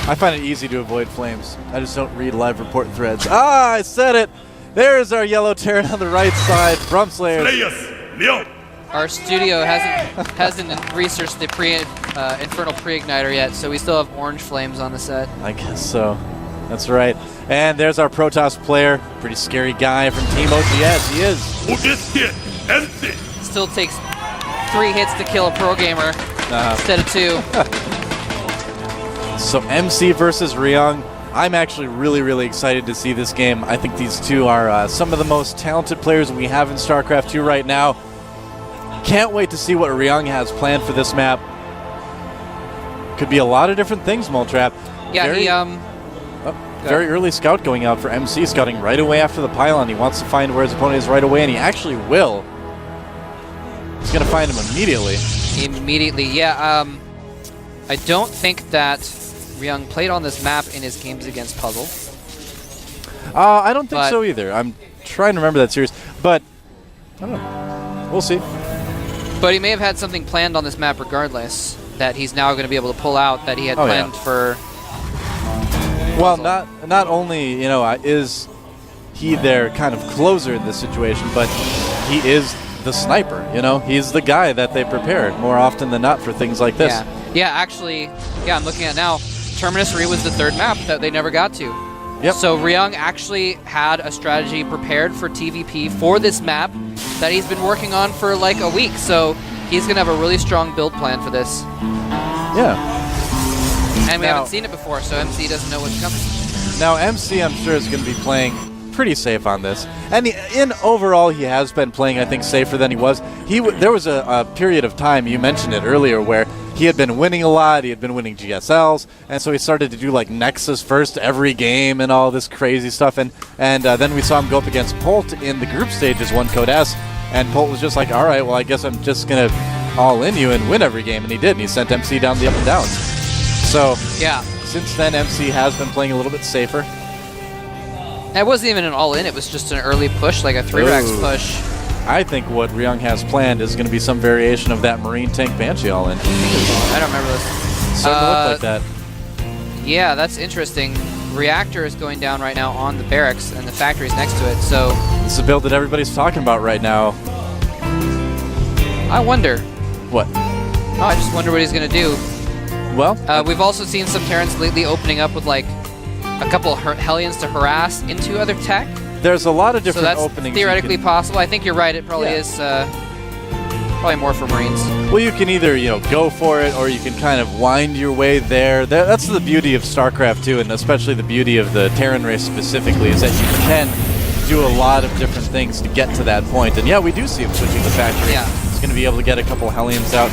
I find it easy to avoid flames. I just don't read live report threads. Ah, I said it! There's our yellow Terran on the right side from Slayers. Our studio hasn't researched the Infernal Pre-Igniter yet, so we still have orange flames on the set. I guess so. That's right. And there's our Protoss player. Pretty scary guy from Team OGS. He is. Still takes 3 hits to kill a pro gamer instead of 2. So MC versus Ryung. I'm actually really excited to see this game. I think these two are some of the most talented players we have in StarCraft 2 right now. Can't wait to see what Ryung has planned for this map. Could be a lot of different things, Moltrap. Yeah, very early scout going out for MC, scouting right away after the pylon. He wants to find where his opponent is right away, and he actually will. He's going to find him immediately. Immediately, yeah. I don't think that Ryung played on this map in his games against Puzzle. I don't think so either. I'm trying to remember that series, but I don't know. We'll see. But he may have had something planned on this map regardless that he's now going to be able to pull out that he had planned for. Well, not only, you know, is he their kind of closer in this situation, but he is the sniper, you know? He's the guy that they prepared more often than not for things like this. Yeah, actually, I'm looking at now. Terminus Re was the 3rd map that they never got to. Yep. So Ryung actually had a strategy prepared for TVP for this map that he's been working on for like a week. So he's going to have a really strong build plan for this. Yeah. And we haven't seen it before, so MC doesn't know what's coming. Now MC, I'm sure, is going to be playing pretty safe on this. And in overall, he has been playing, I think, safer than he was. There was a period of time, you mentioned it earlier, where he had been winning a lot. He had been winning GSLs, and so he started to do like Nexus first every game and all this crazy stuff. And then we saw him go up against Polt in the group stages, 1 Code S, and Polt was just like, all right, well, I guess I'm just going to all in you and win every game, and he did. And he sent MC down the up and downs. So yeah, since then, MC has been playing a little bit safer. It wasn't even an all-in, it was just an early push, like a 3-Rax push. I think what Ryung has planned is going to be some variation of that Marine Tank Banshee all-in. I don't remember this. Starting to look like that. Yeah, that's interesting. Reactor is going down right now on the barracks, and the factory's next to it, so... It's the build that everybody's talking about right now. I wonder. What? Oh, I just wonder what he's going to do. Well... we've also seen some Terrans lately opening up with, like, a couple of Hellions to harass into other tech. There's a lot of different openings. So that's theoretically possible. I think you're right. It probably is probably more for Marines. Well, you can either, you know, go for it, or you can kind of wind your way there. That's the beauty of StarCraft 2, and especially the beauty of the Terran race specifically, is that you can do a lot of different things to get to that point. And yeah, we do see him switching the factory. Yeah. He's going to be able to get a couple Hellions out.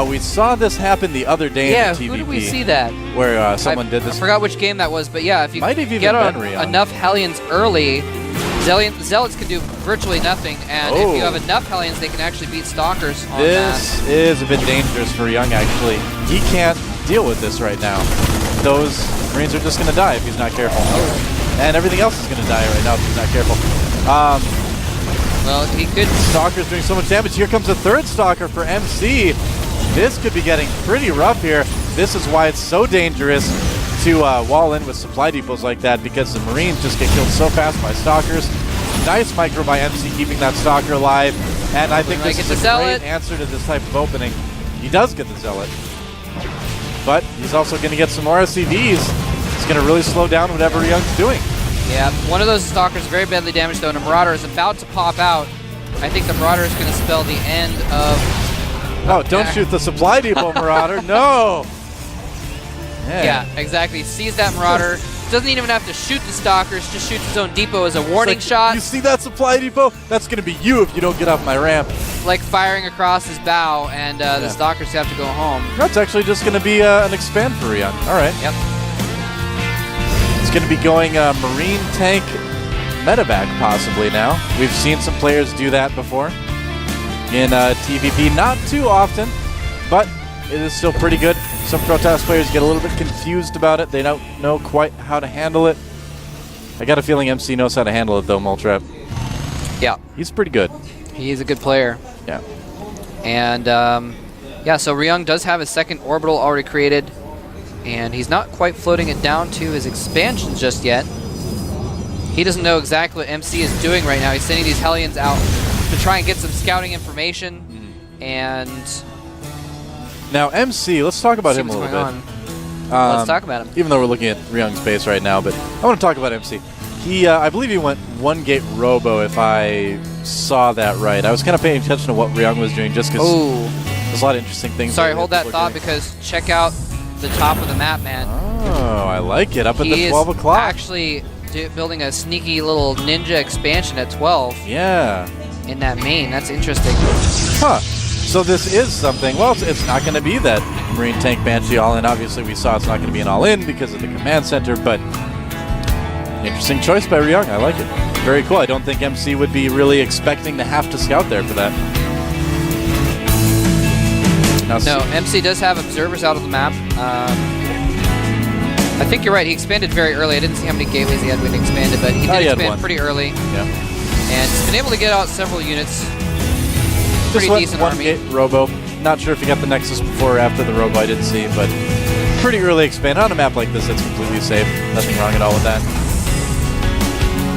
We saw this happen the other day in the TVP. Yeah, who did we see that? Where someone did this. I forgot which game that was, but yeah, if you get enough Hellions early, Zealots can do virtually nothing, and if you have enough Hellions, they can actually beat Stalkers on This is a bit dangerous for Ryung, actually. He can't deal with this right now. Those Marines are just going to die if he's not careful. And everything else is going to die right now if he's not careful. Well, he could... Stalker's doing so much damage. Here comes a 3rd Stalker for MC. This could be getting pretty rough here. This is why it's so dangerous to wall in with supply depots like that, because the Marines just get killed so fast by Stalkers. Nice micro by MC keeping that Stalker alive, and I think this is a great answer to this type of opening. He does get the Zealot, but he's also going to get some more SCVs. It's going to really slow down whatever Ryung's doing. Yeah, one of those Stalkers very badly damaged though, and a Marauder is about to pop out. I think the Marauder is going to spell the end of... Oh, don't shoot the supply depot, Marauder. No! Yeah, exactly. Sees that Marauder. Doesn't even have to shoot the Stalkers, just shoots his own depot as a warning shot. You see that supply depot? That's going to be you if you don't get off my ramp. Like firing across his bow, and the Stalkers have to go home. That's actually just going to be an expand for Ryung. All right. Yep. It's going to be going Marine Tank Medevac possibly now. We've seen some players do that before in TVP. Not too often, but it is still pretty good. Some Protoss players get a little bit confused about it. They don't know quite how to handle it. I got a feeling MC knows how to handle it, though, Moltrap. Yeah. He's pretty good. He's a good player. Yeah. And, yeah, so Ryung does have his 2nd orbital already created. And he's not quite floating it down to his expansion just yet. He doesn't know exactly what MC is doing right now. He's sending these Hellions out to try and get some scouting information. And now MC, let's talk about him a little bit. Let's talk about him. Even though we're looking at Ryung's base right now, but I want to talk about MC. He, I believe he went 1-gate robo, if I saw that right. I was kind of paying attention to what Ryung was doing just because there's a lot of interesting things. Sorry, hold that thought because check out the top of the map, man. Oh, I like it. Up at the 12 o'clock. Actually building a sneaky little ninja expansion at 12. Yeah. In that main. That's interesting. Huh. So this is something. Well, it's not going to be that Marine Tank Banshee all-in. Obviously, we saw it's not going to be an all-in because of the command center, but interesting choice by Ryung. I like it. Very cool. I don't think MC would be really expecting to have to scout there for that. Now, no, MC does have observers out of the map. I think you're right. He expanded very early. I didn't see how many gateways he had when he expanded, but he did expand pretty early. Yeah. And he's been able to get out several units. Just pretty decent one army. gate robo. Not sure if he got the Nexus before or after the robo. I didn't see, but pretty early expand on a map like this. That's completely safe. Nothing wrong at all with that.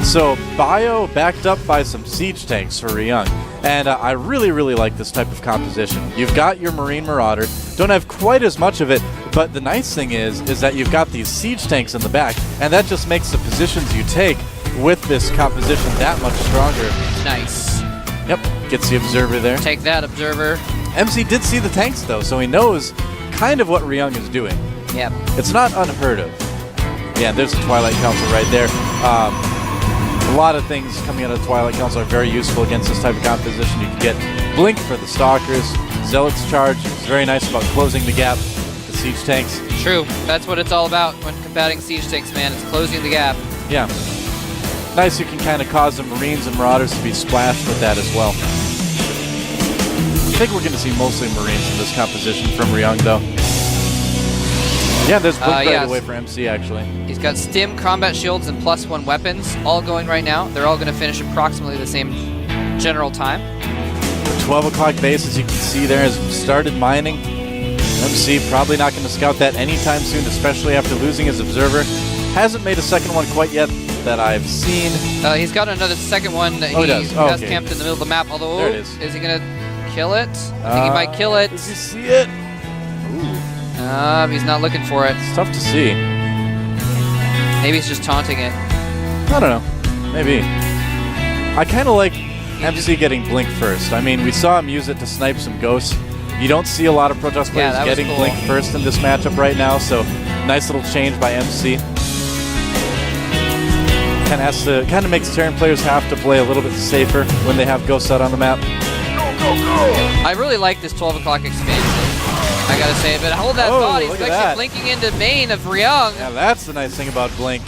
So bio backed up by some siege tanks for Ryung, and I really, really like this type of composition. You've got your Marine Marauder. Don't have quite as much of it, but the nice thing is that you've got these siege tanks in the back, and that just makes the positions you take with this composition that much stronger. Nice. Yep, gets the observer there. Take that, observer. MC did see the tanks, though, so he knows kind of what Ryung is doing. Yep. It's not unheard of. Yeah, there's the Twilight Council right there. A lot of things coming out of the Twilight Council are very useful against this type of composition. You can get Blink for the Stalkers, Zealot's Charge. It's very nice about closing the gap with the siege tanks. True. That's what it's all about when combating siege tanks, man. It's closing the gap. Yeah. Nice you can kind of cause the Marines and Marauders to be splashed with that as well. I think we're going to see mostly Marines in this composition from Ryung, though. Yeah, there's Blink right away for MC, actually. He's got Stim, Combat Shields, and +1 weapons all going right now. They're all going to finish approximately the same general time. The 12 o'clock base, as you can see there, has started mining. MC probably not going to scout that anytime soon, especially after losing his observer. Hasn't made a second one quite yet that I've seen. He's got another second one that he has camped in the middle of the map, although there it is he going to kill it? I think he might kill it. Does he see it? He's not looking for it. It's tough to see. Maybe he's just taunting it. I don't know. Maybe. I kind of like MC getting Blink first. I mean, we saw him use it to snipe some ghosts. You don't see a lot of Protoss players getting Blink first in this matchup right now, so nice little change by MC. Kind of makes Terran players have to play a little bit safer when they have ghosts out on the map. I really like this 12 o'clock expansion. I gotta say, but hold that thought. He's actually blinking into main of Ryung. Yeah, that's the nice thing about Blink.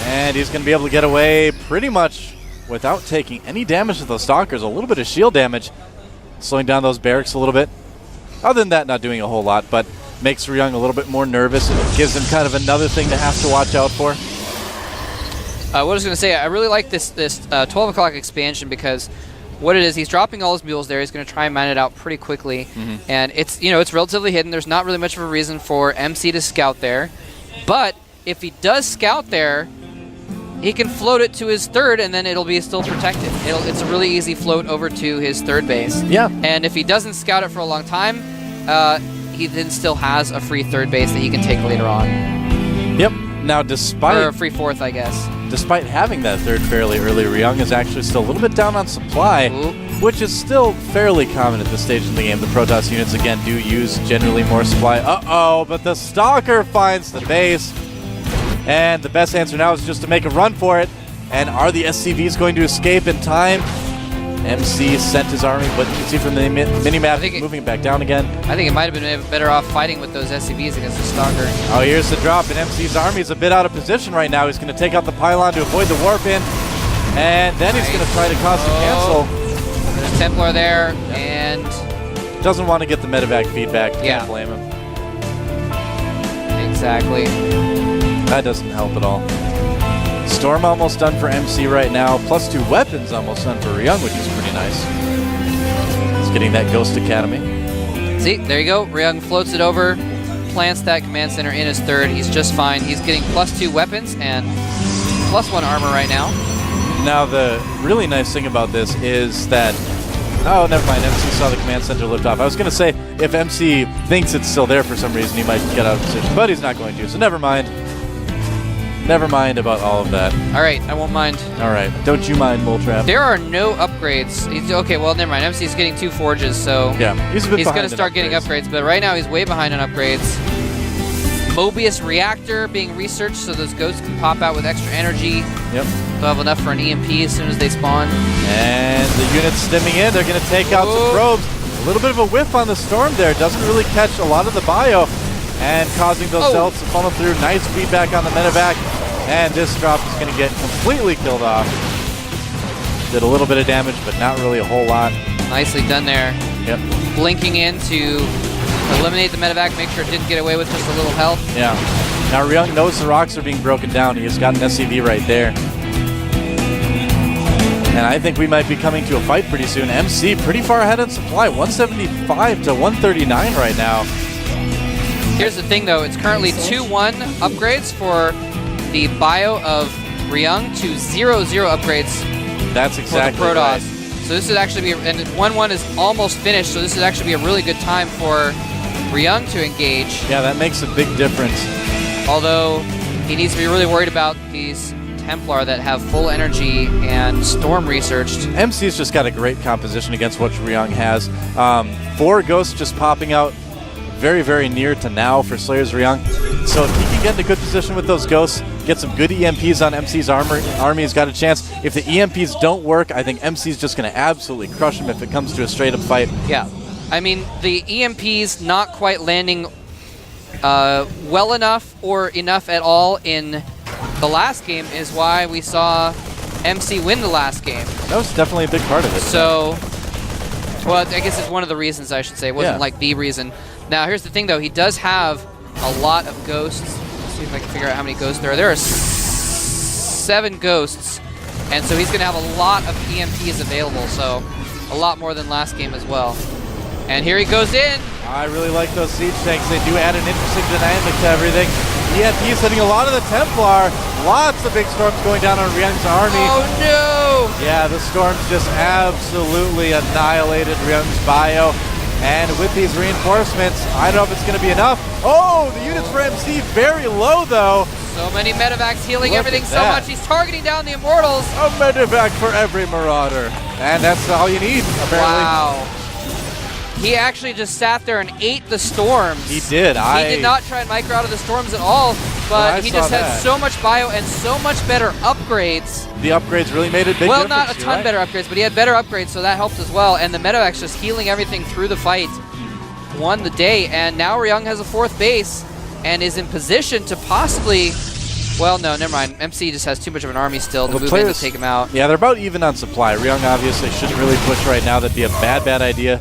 And he's going to be able to get away pretty much without taking any damage to those Stalkers. A little bit of shield damage, slowing down those barracks a little bit. Other than that, not doing a whole lot, but makes Ryung a little bit more nervous. And it gives him kind of another thing to have to watch out for. What I was going to say, I really like this 12 o'clock expansion because what it is, he's dropping all his mules there. He's going to try and mine it out pretty quickly, and it's it's relatively hidden. There's not really much of a reason for MC to scout there, but if he does scout there, he can float it to his third, and then it'll be still protected. It's a really easy float over to his third base. Yeah. And if he doesn't scout it for a long time, he then still has a free third base that he can take later on. Yep. Now, despite... Or a free fourth, I guess. Despite having that third fairly early, Ryung is actually still a little bit down on supply, which is still fairly common at this stage in the game. The Protoss units, again, do use generally more supply. Uh-oh, but the Stalker finds the base. And the best answer now is just to make a run for it. And are the SCVs going to escape in time? MC sent his army, but you can see from the mini-map, moving it back down again. I think it might have been better off fighting with those SCVs against the Stalker. Oh, here's the drop, and MC's army is a bit out of position right now. He's going to take out the pylon to avoid the warp in, and then he's going to try to cause the cancel. There's a Templar there, and... Doesn't want to get the medevac feedback. Yeah. Can't blame him. Exactly. That doesn't help at all. Storm almost done for MC right now, +2 weapons almost done for Ryung, which is pretty nice. He's getting that Ghost Academy. See, there you go. Ryung floats it over, plants that command center in his third. He's just fine. He's getting +2 weapons and +1 armor right now. Now, the really nice thing about this is that... Oh, never mind. MC saw the command center lift off. I was going to say, if MC thinks it's still there for some reason, he might get out of position, but he's not going to, so never mind. Never mind about all of that. All right, I won't mind. All right, don't you mind, Moltrap? There are no upgrades. Okay, well, never mind. MC's getting 2 forges, so yeah, he's going to start getting upgrades, but right now he's way behind on upgrades. Mobius reactor being researched so those ghosts can pop out with extra energy. Yep. They'll have enough for an EMP as soon as they spawn. And the units stimming in. They're going to take out some probes. A little bit of a whiff on the storm there. Doesn't really catch a lot of the bio. And causing those cells to funnel through. Nice feedback on the medevac. And this drop is going to get completely killed off. Did a little bit of damage, but not really a whole lot. Nicely done there. Yep. Blinking in to eliminate the medevac, make sure it didn't get away with just a little health. Yeah. Now Ryung knows the rocks are being broken down. He has got an SCV right there. And I think we might be coming to a fight pretty soon. MC pretty far ahead in supply, 175 to 139 right now. Here's the thing though, it's currently 2-1 upgrades for the bio of Ryung to 0-0 upgrades. That's exactly for the Protoss. right. So this would actually be, and 1-1 is almost finished, so this would actually be a really good time for Ryung to engage. Yeah, that makes a big difference. Although he needs to be really worried about these Templar that have full energy and storm researched. MC's just got a great composition against what Ryung has. 4 ghosts just popping out very, very near to now for Slayer's Ryung. So if he can get in a good position with those ghosts, get some good EMPs on MC's army, he's got a chance. If the EMPs don't work, I think MC's just going to absolutely crush him if it comes to a straight-up fight. Yeah. I mean, the EMPs not quite landing well enough or enough at all in the last game is why we saw MC win the last game. That was definitely a big part of it. So, well, I guess it's one of the reasons, I should say. It wasn't like the reason. Now, here's the thing, though. He does have a lot of ghosts. Let's see if I can figure out how many ghosts there are. There are 7 ghosts, and so he's going to have a lot of EMPs available, so a lot more than last game as well. And here he goes in. I really like those siege tanks. They do add an interesting dynamic to everything. EMP's hitting a lot of the Templar. Lots of big storms going down on Ryung's army. Oh, no! Yeah, the storms just absolutely annihilated Ryung's bio. And with these reinforcements, I don't know if it's going to be enough. Oh, the units for MC very low, though. So many medevacs healing everything so much. He's targeting down the Immortals. A medevac for every Marauder. And that's all you need, apparently. Wow. He actually just sat there and ate the storms. He did. He did not try and micro out of the storms at all, but he just had so much bio and so much better upgrades. The upgrades really made a big difference. Well, not a ton better upgrades, but he had better upgrades, so that helped as well. And the medevacs just healing everything through the fight. Won the day, and now Ryung has a 4th base and is in position to possibly... Well, no, never mind. MC just has too much of an army still to move in to take him out. Yeah, they're about even on supply. Ryung obviously shouldn't really push right now. That'd be a bad idea.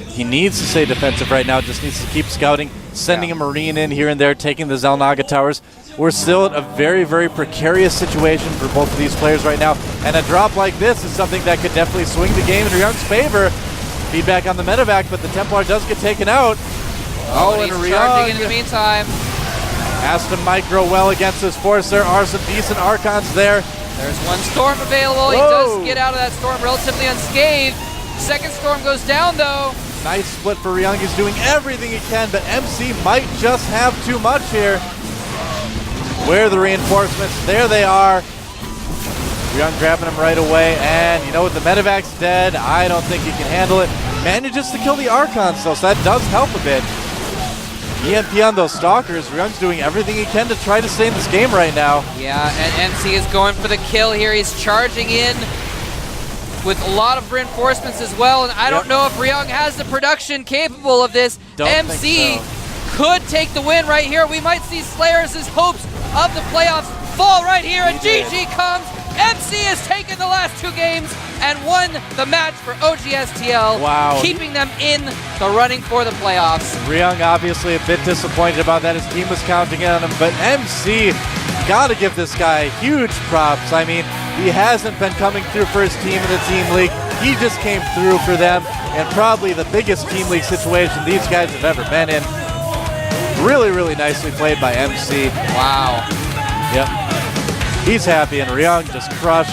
He needs to stay defensive right now, just needs to keep scouting, sending a Marine in here and there, taking the Xel'Naga towers. We're still in a very, very precarious situation for both of these players right now, and a drop like this is something that could definitely swing the game in Ryung's favor. Feedback on the medevac, but the Templar does get taken out. Oh, and he's charging in the meantime. Has to micro well against his force. There are some decent Archons there. There's 1 storm available. Whoa. He does get out of that storm relatively unscathed. Second storm goes down, though. Nice split for Ryung. He's doing everything he can, but MC might just have too much here. Where are the reinforcements? There they are. Ryung grabbing him right away, and you know what? The medevac's dead. I don't think he can handle it. Manages to kill the Archons, though, so that does help a bit. EMP on those Stalkers. Ryung's doing everything he can to try to stay in this game right now. Yeah, and MC is going for the kill here. He's charging in with a lot of reinforcements as well, and I don't know if Ryung has the production capable of this. MC could take the win right here. We might see Slayers' hopes of the playoffs fall right here, and GG comes. MC has taken the last 2 games and won the match for OGSTL, keeping them in the running for the playoffs. Ryung obviously a bit disappointed about that. His team was counting on him, but MC, gotta give this guy huge props. I mean, he hasn't been coming through for his team in the Team League. He just came through for them, and probably the biggest Team League situation these guys have ever been in. Really, really nicely played by MC. Wow. Yep. He's happy, and Ryung just crushed.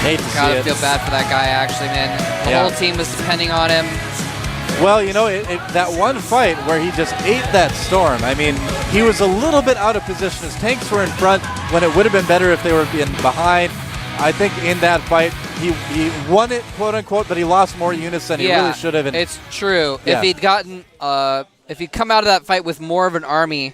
Hate to see Gotta it. feel bad for that guy, actually, man. The whole team was depending on him. Well, you know, that one fight where he just ate that storm, I mean, he was a little bit out of position. His tanks were in front when it would have been better if they were in behind. I think in that fight, he won it, quote unquote, but he lost more units than he really should have. And it's true. If he'd gotten, if he'd come out of that fight with more of an army,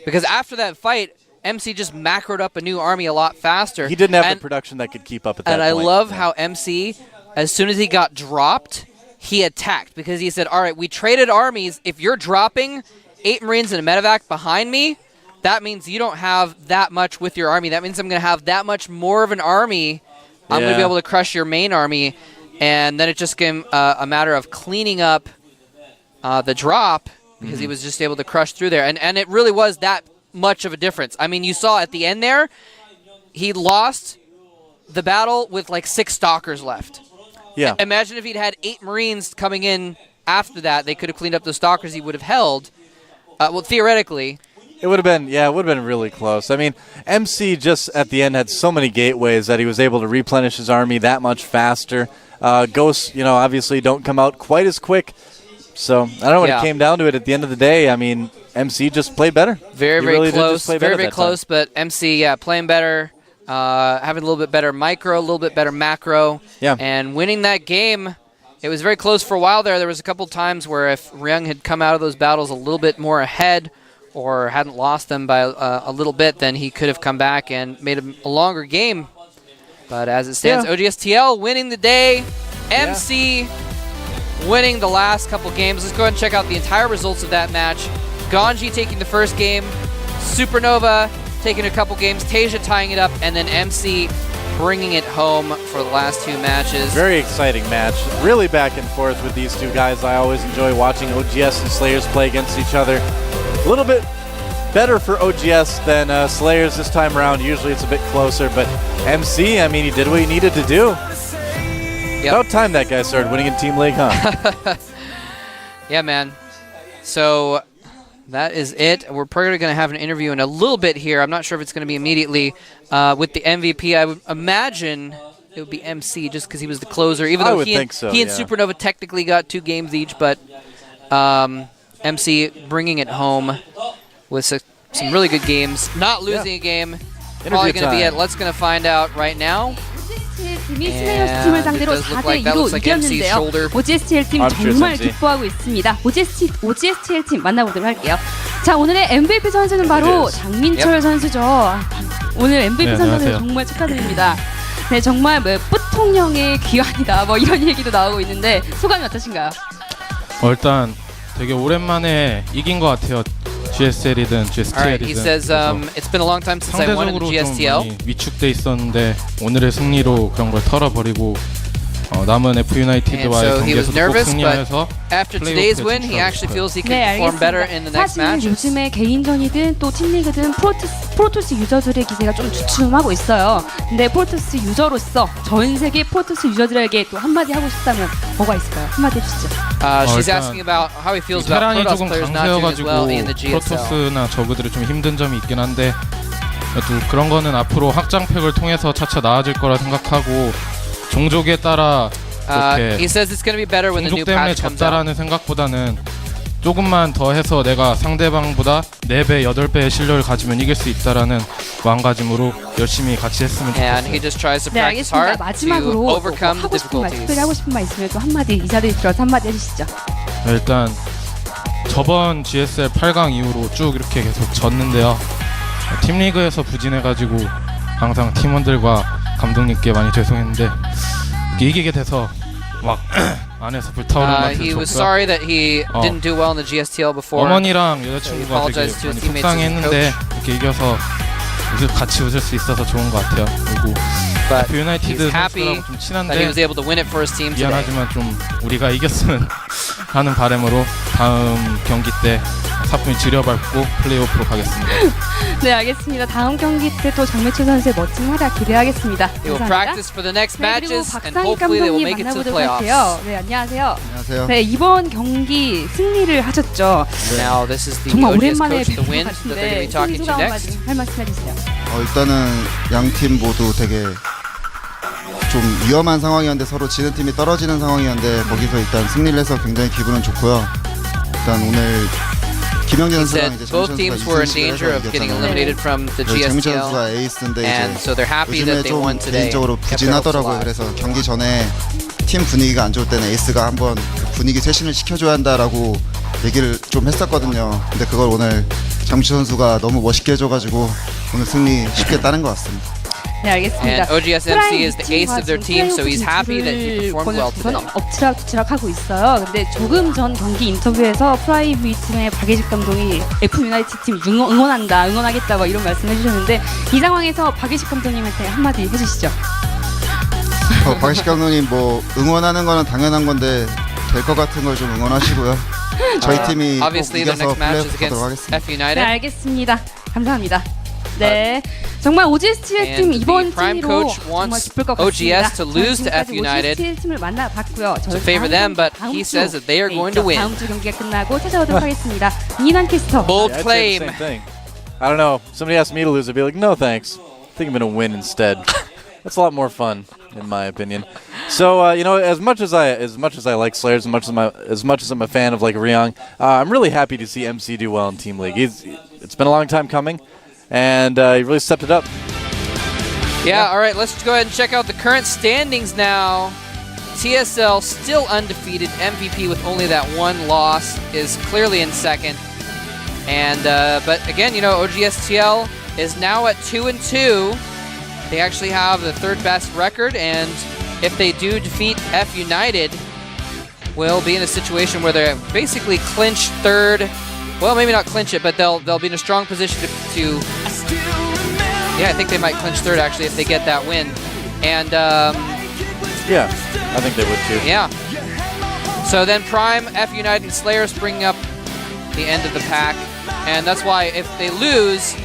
because after that fight, MC just macroed up a new army a lot faster. He didn't have the production that could keep up at that point. And I love how MC, as soon as he got dropped, he attacked, because he said, all right, we traded armies. If you're dropping 8 Marines and a medevac behind me, that means you don't have that much with your army. That means I'm going to have that much more of an army. I'm going to be able to crush your main army. And then it just became a matter of cleaning up the drop, because he was just able to crush through there. And it really was that much of a difference. I mean, you saw at the end there, he lost the battle with like 6 Stalkers left. Yeah. Imagine if he'd had 8 Marines coming in after that. They could have cleaned up the Stalkers he would have held. Well, theoretically. It would have been, it would have been really close. I mean, MC just at the end had so many gateways that he was able to replenish his army that much faster. Ghosts, you know, obviously don't come out quite as quick. So, I don't know when it came down to it at the end of the day. I mean, MC just played better. Very, very close. Very, very close, but MC, playing better. Having a little bit better micro, a little bit better macro, and winning that game. It was very close for a while there. There was a couple times where if Ryung had come out of those battles a little bit more ahead or hadn't lost them by a little bit, then he could have come back and made a longer game. But as it stands, OGSTL winning the day, MC winning the last couple games. Let's go ahead and check out the entire results of that match. Ganji taking the first game, Supernova taking a couple games, Tasia tying it up, and then MC bringing it home for the last 2 matches. Very exciting match. Really back and forth with these 2 guys. I always enjoy watching OGS and Slayers play against each other. A little bit better for OGS than Slayers this time around. Usually it's a bit closer, but MC, I mean, he did what he needed to do. About time that guy started winning in Team League, huh? Yeah, man. So that is it. We're probably going to have an interview in a little bit here. I'm not sure if it's going to be immediately with the MVP. I would imagine it would be MC just because he was the closer. Even though he and Supernova technically got 2 games each, but MC bringing it home with some really good games. Not losing a game. Probably going to be it. Let's going to find out right now. 팀을 상대로 4대2로 이겼는데요. OGSTL 팀 정말 기뻐하고 있습니다. OGSTL 팀 만나보도록 할게요. 자, 오늘의 MVP 선수는 바로 장민철 선수죠. 오늘 MVP 선수는 정말 축하드립니다. 네, 정말 뿌통령의 귀환이다. 뭐 이런 얘기도 나오고 있는데 소감이 어떠신가요? 일단 되게 오랜만에 이긴 것 같아요. GSL이든 GSTL이든. He says it's been a long time since I won in the GSTL. 좀 위축돼 있었는데 오늘의 승리로 그런 걸 털어버리고 남은 F.United와의 경기에서도 꼭 승리해서 after today's win, he actually feels he can perform better in the next match. 사실 요즘에 개인전이든 또 팀리그든 프로토스 유저들의 기세가 좀 주춤하고 있어요. 근데 프로토스 유저로서 전 세계 프로토스 유저들에게 또 한마디 하고 싶다면 뭐가 있을까요? 한마디 해주시죠. She's asking about how he feels about 테란이 Protoss 조금 players not doing as well in the GSL. 프로토스나 저그들이 좀 힘든 점이 있긴 한데 또 그런 거는 앞으로 확장팩을 통해서 차차 나아질 거라 생각하고 종족에 따라 he says it's going to be better when the new 종족 때문에 patch comes 졌다라는 out. 생각보다는 조금만 더 해서 내가 상대방보다 4배, 8배의 실력을 가지면 이길 수 있다라는 마음가짐으로 열심히 같이 했으면 And he 좋겠어요. just tries to 네, practice 알겠습니다. hard to 마지막으로 overcome the 하고 싶은 말, difficulties. 특별히 하고 싶은 말 있으면 또 한마디 이 자리에 들어서 한마디 해주시죠. 일단 저번 GSL 8강 이후로 쭉 이렇게 계속 졌는데요. 팀리그에서 부진해가지고 항상 팀원들과 감독님께 많이 죄송했는데 이기게 돼서 막 안에서 불타오르는 것 He was 같아서 sorry that he didn't do well in the GSTL before. 어머니랑 여자친구가 되게 많이 속상했는데 이렇게 이겨서 같이 웃을 수 있어서 좋은 것 같아요. 그리고 F.United 선수랑 좀 친한데 미안하지만 좀 우리가 이겼으면 하는 바람으로 다음 경기 때 사뿐히 줄여밟고 플레이오프로 가겠습니다. 네, 알겠습니다. 다음 경기 때 또 장매철 선수의 멋진 활약 기대하겠습니다. They will practice for the next 네, matches 그리고 and 박상익 hopefully they will 감독님 make it to the 만나보도록 playoffs. 할게요. 네, 안녕하세요. 안녕하세요. 네, 이번 경기 승리를 하셨죠. Now this is the 정말 OGS 오랜만에 coach, the 뵙는 것 win that they're going to be 같은데 talking to 소감 next. 할 말씀 해주세요. 일단은 양 팀 모두 되게 좀 위험한 상황이었는데 서로 지는 팀이 떨어지는 상황이었는데 거기서 일단 승리를 해서 굉장히 기분은 좋고요. 일단 오늘 김영재 He 선수랑 said 이제 both 장민철 teams 선수가 were in 2승 danger of getting 이겼잖아요. eliminated from the 장민철 GSTL. 선수가 에이스인데 And 이제 so they're happy 요즘에 that they 좀 won today. 개인적으로 Kept their hopes 부진하더라고요. alive. 그래서 경기 전에 팀 분위기가 안 좋을 때는 에이스가 한번 그 분위기 쇄신을 시켜줘야 한다라고 얘기를 좀 했었거든요. 근데 그걸 오늘 장민철 선수가 너무 멋있게 해줘가지고 오늘 승리 쉽게 따는 것 같습니다. 네, 알겠습니다. And OGS MC is the ace of their team, so he's happy that he performed well today. 엎치락뒤치락 하고 있어요. 근데 조금 전 경기 인터뷰에서 프라이브 팀의 박예식 감독이 F.United 팀 응원하겠다 뭐 이런 말씀해 주셨는데 이 상황에서 박예식 감독님한테 한마디 해주시죠. 박예식 감독님 뭐 응원하는 거는 당연한 건데 될 것 같은 걸 좀 응원하시고요. 저희 팀이 꼭 Obviously, their 이겨서 next match 플레이오프 is 가도록 against 하겠습니다. 네, F.United. 알겠습니다. 감사합니다. 네, 정말 OGSTL 팀 And 이번 the prime 승리로 coach 정말 wants 기쁠 것 같습니다. OGS to lose to F.United OGSTL 팀을 만나봤고요. to favor them, but he says that they are going to win. 다음 주 경기가 끝나고 찾아오도록 하겠습니다. 이난 캐스터. Bold Yeah, I'd say the claim. same thing. I don't know. Somebody asked me to lose, I'd be like, no thanks. I think I'm going to win instead. That's a lot more fun, in my opinion. So you know, as much as I like Slayers, as much as I'm a fan of like Ryong, I'm really happy to see MC do well in Team League. It's been a long time coming, and he really stepped it up. Yeah, all right, let's go ahead and check out the current standings now. TSL still undefeated. MVP with only that one loss is clearly in second. And but again, you know, OGSTL is now at 2-2. They actually have the third best record, and if they do defeat F.United, we'll be in a situation where they basically clinch third. Well, maybe not clinch it, but they'll be in a strong position to yeah, I think they might clinch third actually if they get that win. And Yeah, I think they would too. yeah. So then Prime, F.United, and Slayers bring up the end of the pack, and that's why if they lose,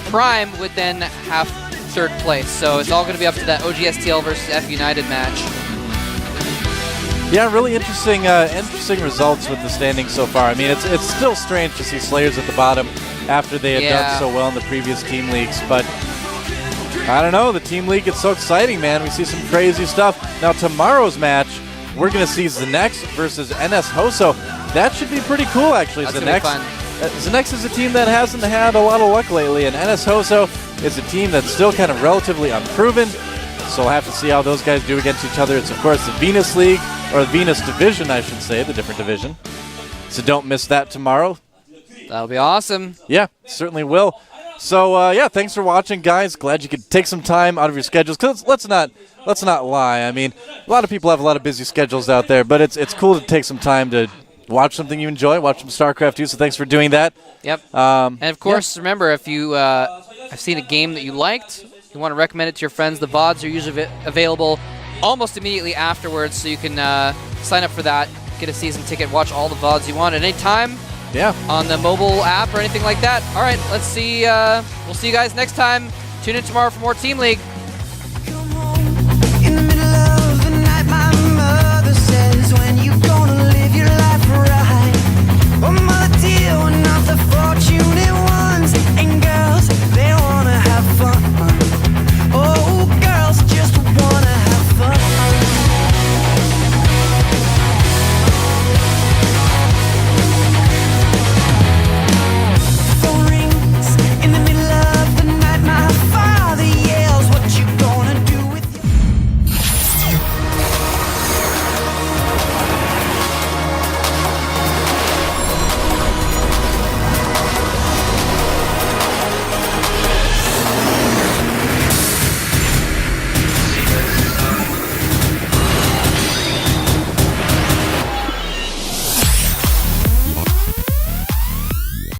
Prime would then have third place. So it's all going to be up to that OGSTL versus F.United match. Yeah, really interesting results with the standings so far. I mean, it's still strange to see Slayers at the bottom after they had done so well in the previous team leagues, but I don't know. The team league gets so exciting, man. We see some crazy stuff. Now tomorrow's match, we're going to see ZeNEX versus NS Hoso. That should be pretty cool, actually. That's gonna be fun. ZeNEX is a team that hasn't had a lot of luck lately, and NS Hoso is a team that's still kind of relatively unproven. So we'll have to see how those guys do against each other. It's, of course, the Venus League, or the Venus Division, I should say, the different division. So don't miss that tomorrow. That'll be awesome. Yeah, certainly will. So yeah, thanks for watching, guys. Glad you could take some time out of your schedules. Cause let's not lie. I mean, a lot of people have a lot of busy schedules out there, but it's cool to take some time to watch something you enjoy, watch some StarCraft too. So thanks for doing that. Yep. And of course, remember, if you have seen a game that you liked, you want to recommend it to your friends. The VODs are usually available almost immediately afterwards, so you can sign up for that, get a season ticket, watch all the VODs you want at any time. Yeah. On the mobile app or anything like that. All right, let's see. We'll see you guys next time. Tune in tomorrow for more Team League.